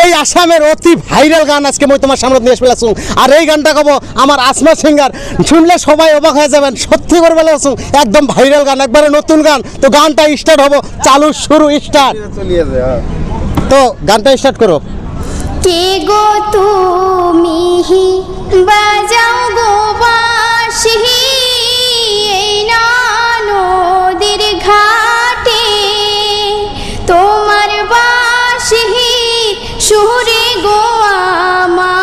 এই আসামের অতি ভাইরাল গান আজকে মই তোমার সামনে নিয়ে এসে আসুন। আর এই গানটা কব আমার আসমা সিঙ্গার, শুনলে সবাই অবাক হয়ে যাবেন, সত্যি করে বলে আসুন একদম ভাইরাল গান, একবারে নতুন গান। তো গানটা স্টার্ট হবো, চালু শুরু স্টার্ট। তো গানটা স্টার্ট করো। কে গো তুমি বাজাও গো বাঁশি এই না নদীর ঘাটে, তোমার বাঁশি সুরে গো আমার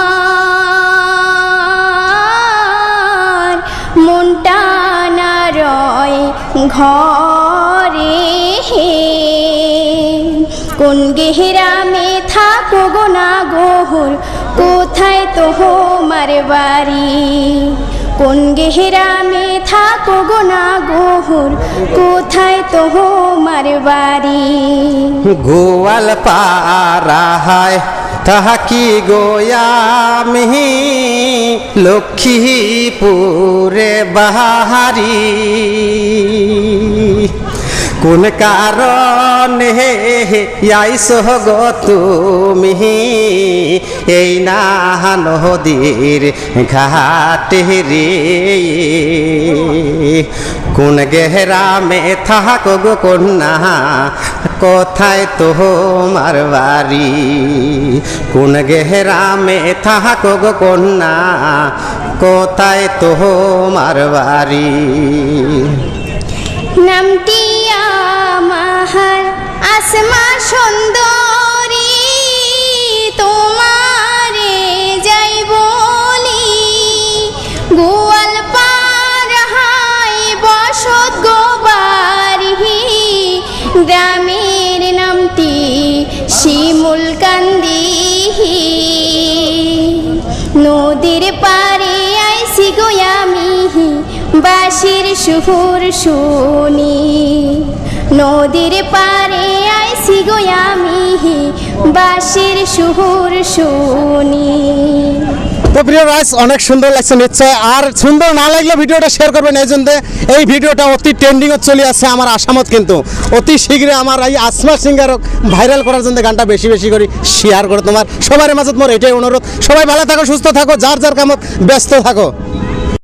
মনটা না রয় ঘরে। কোন গেহরামে থাকো গো না গোহর, কোথায় তোমার বাড়ি? কোন গেহরামে থাকো গো না গোহর, কোথায় তোমার বাড়ি? গোয়াল পাড়ায় থাকি গোয়ামি লক্ষ্মীপুরে বাহারি। কোন কারণে আইসো গো তুমি এই না নদীর ঘাটে রে? কোন গেহরামে থাকো গো কন্যা, কোথায় তোমার বাড়ি? কোন গেহরামে থাকো গো কন্যা, কোথায় তোমার বাড়ি? নামটি আমার আসমা সুন্দরী, তোমারে যাই বলি গোয়াল পাড়ায় বসত গো বাড়ি। গ্রামের নামটি শিমুলকান্দি, নদীর পাড়ে আইসি গো আমি বাঁশির সুর শুনি। নদীর পাড়ে আইসি গো আমি বাঁশির সুর শুনি। তো প্রিয় রাইস, অনেক সুন্দর লাগছে নিশ্চয়। আর সুন্দর না লাগলে ভিডিওটা শেয়ার করবেন, এই জন্য এই ভিডিওটা অতি ট্রেন্ডিংয়ে চলে আসছে আমার আসামত। কিন্তু অতি শীঘ্রই আমার এই আসমা সিঙ্গারক ভাইরাল করার জন্য গানটা বেশি বেশি করে শেয়ার করো। তোমার সবার মাঝে মোর এটাই অনুরোধ। সবাই ভালো থাকো, সুস্থ থাকো, যার যার কামত ব্যস্ত থাকো।